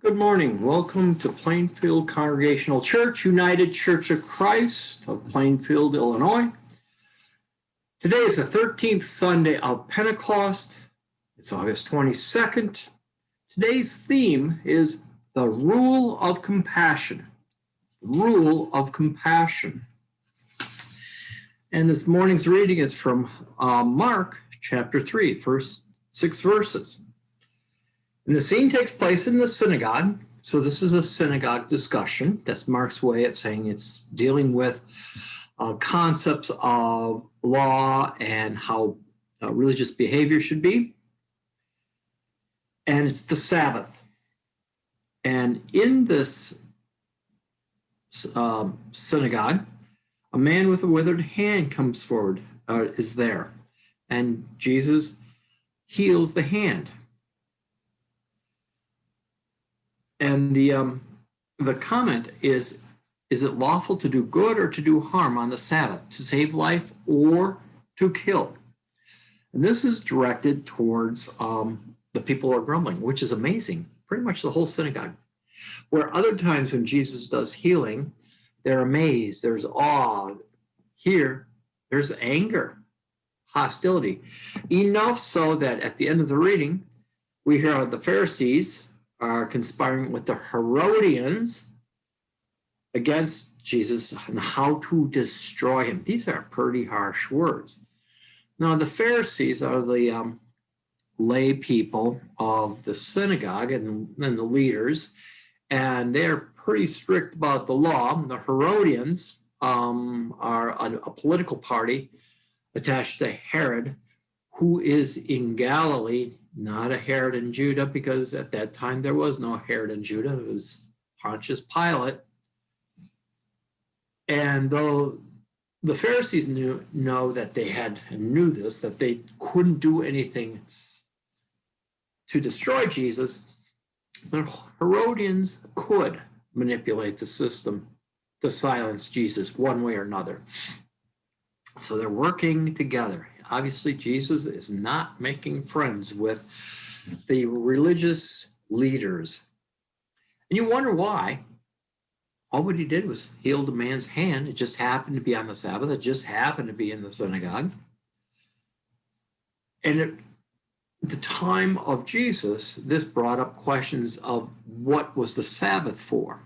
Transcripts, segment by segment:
Good morning. Welcome to Plainfield Congregational Church, United Church of Christ of Plainfield, Illinois. Today is the 13th Sunday of Pentecost. It's August 22nd. Today's theme is the rule of compassion. The rule of compassion. And this morning's reading is from Mark chapter 3, first 6 verses. And the scene takes place in the synagogue. So this is a synagogue discussion. That's Mark's way of saying it's dealing with concepts of law and how religious behavior should be. And it's the Sabbath. And in this synagogue, a man with a withered hand comes forward, is there. And Jesus heals the hand. And the comment is it lawful to do good or to do harm on the Sabbath, to save life or to kill? And this is directed towards the people who are grumbling, which is amazing, pretty much the whole synagogue. Where other times when Jesus does healing, they're amazed, there's awe. Here, there's anger, hostility. Enough so that at the end of the reading, we hear the Pharisees are conspiring with the Herodians against Jesus and how to destroy him. These are pretty harsh words. Now, the Pharisees are the lay people of the synagogue and the leaders, and they're pretty strict about the law. The Herodians are a political party attached to Herod, who is in Galilee, not a Herod in Judah, because at that time there was no Herod in Judah. It was Pontius Pilate. And though the Pharisees knew that they couldn't do anything to destroy Jesus, the Herodians could manipulate the system to silence Jesus one way or another. So they're working together. Obviously, Jesus is not making friends with the religious leaders. And you wonder why. All what he did was heal the man's hand. It just happened to be on the Sabbath. It just happened to be in the synagogue. And at the time of Jesus, this brought up questions of what was the Sabbath for?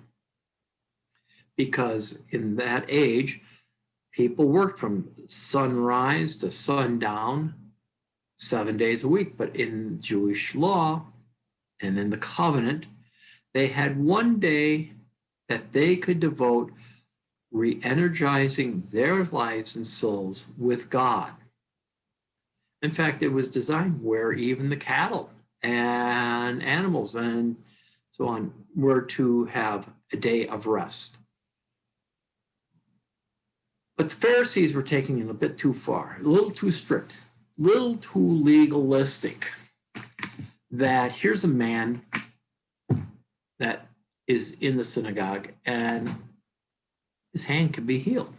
Because in that age, people worked from sunrise to sundown 7 days a week. But in Jewish law and in the covenant, they had one day that they could devote re-energizing their lives and souls with God. In fact, it was designed where even the cattle and animals and so on were to have a day of rest. But the Pharisees were taking it a bit too far, a little too strict, a little too legalistic, that here's a man that is in the synagogue and his hand can be healed.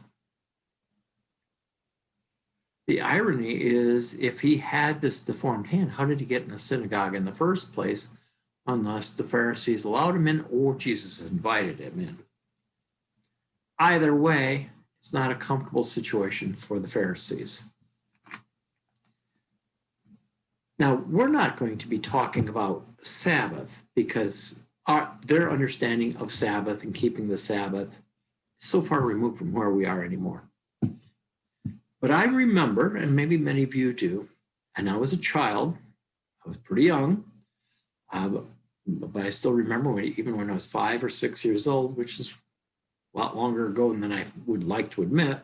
The irony is, if he had this deformed hand, how did he get in the synagogue in the first place unless the Pharisees allowed him in or Jesus invited him in? Either way, it's not a comfortable situation for the Pharisees. Now, we're not going to be talking about Sabbath because their understanding of Sabbath and keeping the Sabbath is so far removed from where we are anymore. But I remember, and maybe many of you do, and I was a child, I was pretty young, but I still remember even when I was 5 or 6 years old, which is a lot longer ago than I would like to admit.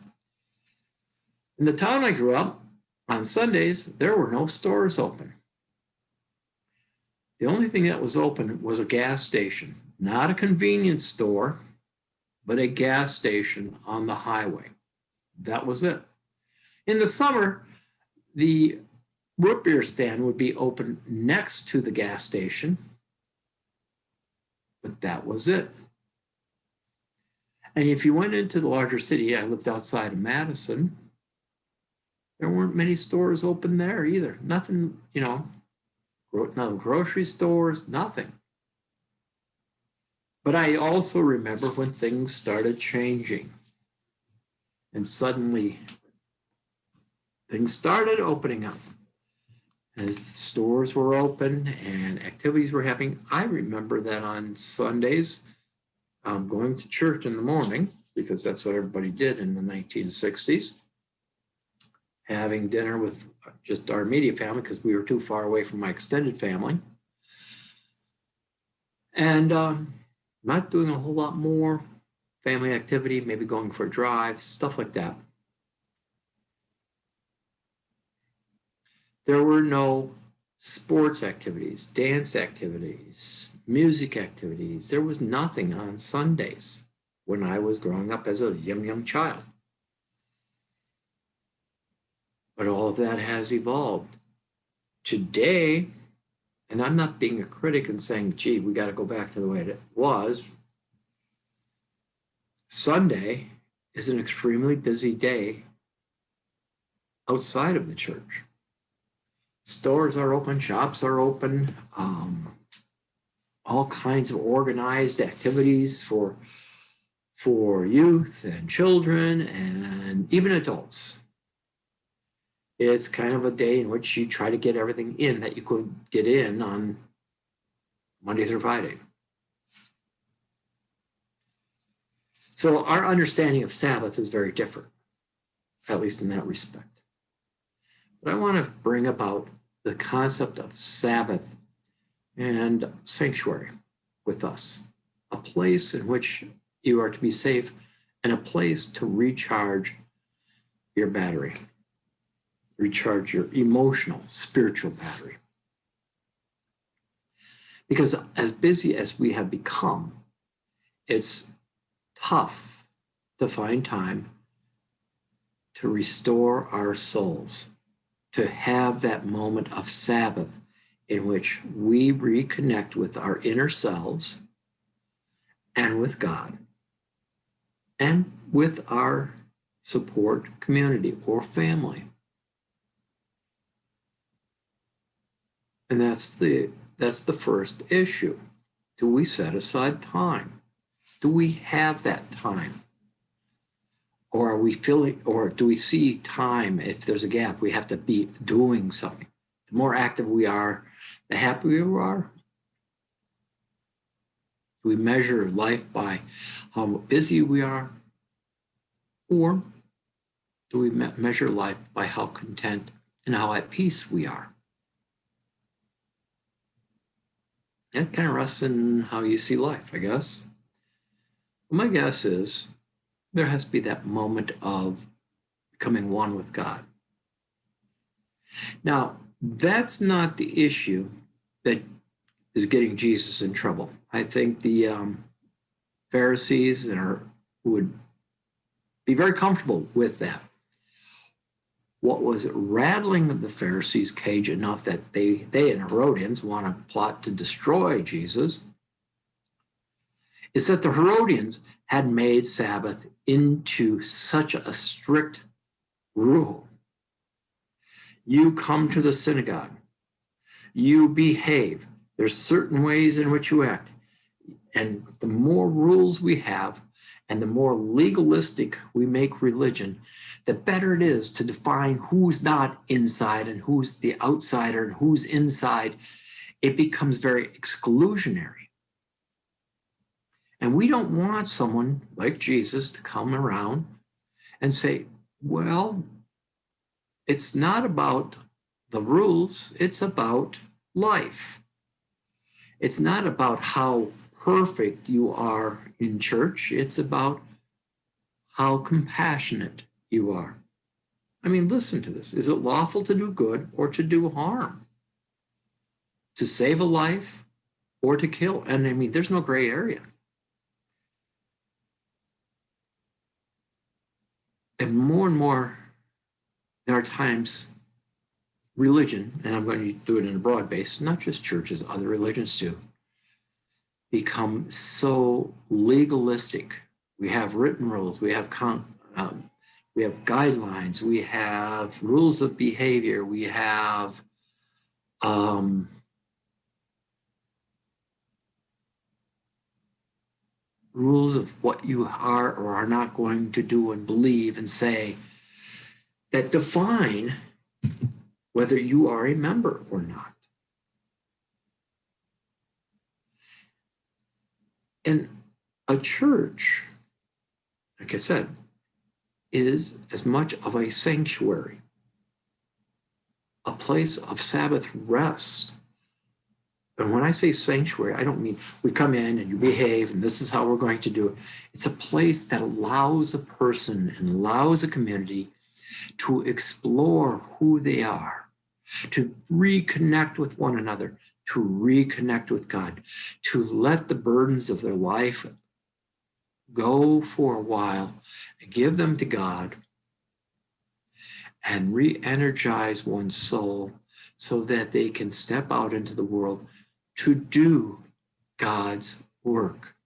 In the town I grew up, on Sundays, there were no stores open. The only thing that was open was a gas station, not a convenience store, but a gas station on the highway. That was it. In the summer, the root beer stand would be open next to the gas station, but that was it. And if you went into the larger city, I lived outside of Madison, there weren't many stores open there either. Nothing, no grocery stores, nothing. But I also remember when things started changing and suddenly things started opening up. As stores were open and activities were happening, I remember that on Sundays, going to church in the morning, because that's what everybody did in the 1960s, having dinner with just our immediate family because we were too far away from my extended family, and not doing a whole lot more family activity, maybe going for a drive, stuff like that. There were no sports activities, dance activities, music activities. There was nothing on Sundays when I was growing up as a young child. But all of that has evolved. Today, and I'm not being a critic and saying, gee, we got to go back to the way it was. Sunday is an extremely busy day outside of the church. Stores are open, shops are open, all kinds of organized activities for youth and children and even adults. It's kind of a day in which you try to get everything in that you could get in on Monday through Friday. So our understanding of Sabbath is very different, at least in that respect. But I want to bring about the concept of Sabbath and sanctuary with us, a place in which you are to be safe and a place to recharge your battery, recharge your emotional, spiritual battery. Because as busy as we have become, it's tough to find time to restore our souls, to have that moment of Sabbath in which we reconnect with our inner selves and with God and with our support community or family. And that's the first issue. Do we set aside time? Do we have that time? Or are we feeling, or do we see time, if there's a gap, we have to be doing something? The more active we are, the happier we are. Do we measure life by how busy we are? Or do we measure life by how content and how at peace we are? That kind of rests in how you see life, I guess. My guess is there has to be that moment of becoming one with God. Now, that's not the issue that is getting Jesus in trouble. I think the Pharisees would be very comfortable with that. What was rattling the Pharisees' cage enough that they and Herodians want to plot to destroy Jesus is that the Herodians had made Sabbath into such a strict rule. You come to the synagogue, you behave, there's certain ways in which you act. And the more rules we have and the more legalistic we make religion, the better it is to define who's not inside and who's the outsider and who's inside. It becomes very exclusionary. And we don't want someone like Jesus to come around and say, well, it's not about the rules, it's about life. It's not about how perfect you are in church, it's about how compassionate you are. I mean, listen to this. Is it lawful to do good or to do harm? To save a life or to kill? And I mean, there's no gray area. And more, there are times religion, and I'm going to do it in a broad base, not just churches, other religions too, become so legalistic. We have written rules, we have guidelines, we have rules of behavior, we have rules of what you are or are not going to do and believe and say that define whether you are a member or not. And a church, like I said, is as much of a sanctuary, a place of Sabbath rest. And when I say sanctuary, I don't mean we come in and you behave and this is how we're going to do it. It's a place that allows a person and allows a community to explore who they are, to reconnect with one another, to reconnect with God, to let the burdens of their life go for a while and give them to God and re-energize one's soul so that they can step out into the world to do God's work.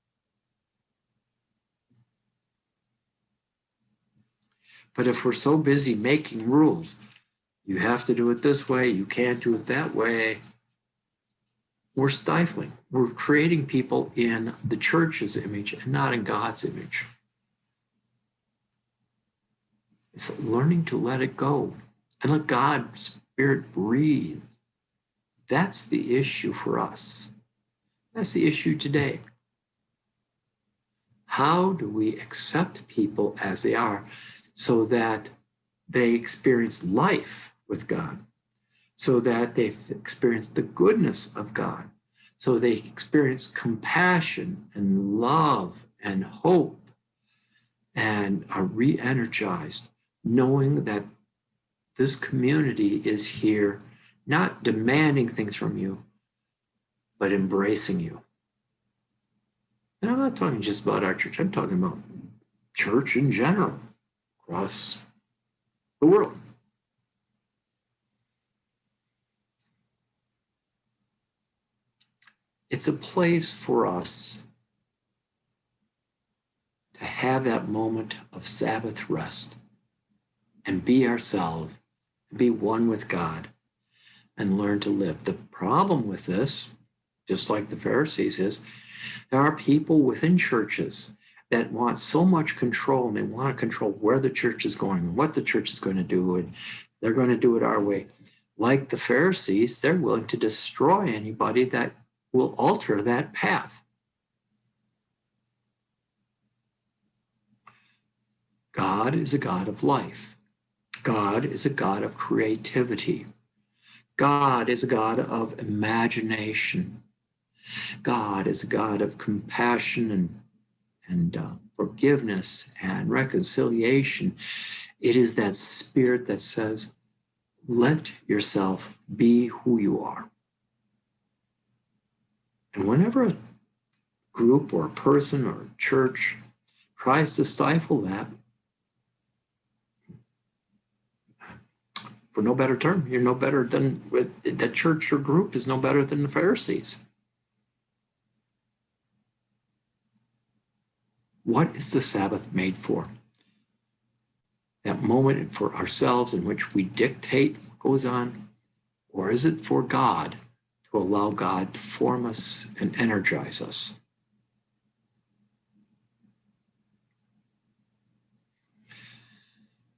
But if we're so busy making rules, you have to do it this way, you can't do it that way, we're stifling. We're creating people in the church's image and not in God's image. It's learning to let it go and let God's Spirit breathe. That's the issue for us. That's the issue today. How do we accept people as they are so that they experience life with God, so that they experience the goodness of God, so they experience compassion and love and hope and are re-energized, knowing that this community is here not demanding things from you, but embracing you. And I'm not talking just about our church, I'm talking about church in general, across the world. It's a place for us to have that moment of Sabbath rest and be ourselves, and be one with God, and learn to live. The problem with this, just like the Pharisees, is there are people within churches that want so much control, and they want to control where the church is going and what the church is going to do, and they're going to do it our way. Like the Pharisees, they're willing to destroy anybody that will alter that path. God is a God of life. God is a God of creativity. God is a God of imagination. God is a God of compassion and forgiveness and reconciliation. It is that spirit that says, let yourself be who you are. And whenever a group or a person or a church tries to stifle that, for no better term, you're no better than that church or group is no better than the Pharisees. What is the Sabbath made for? That moment for ourselves in which we dictate what goes on? Or is it for God to allow God to form us and energize us?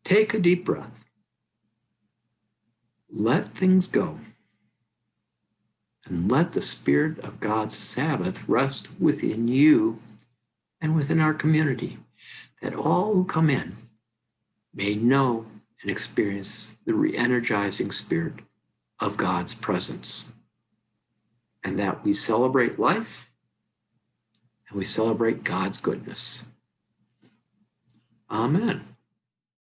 Take a deep breath. Let things go. And let the Spirit of God's Sabbath rest within you and within our community, that all who come in may know and experience the re-energizing spirit of God's presence, and that we celebrate life and we celebrate God's goodness. Amen.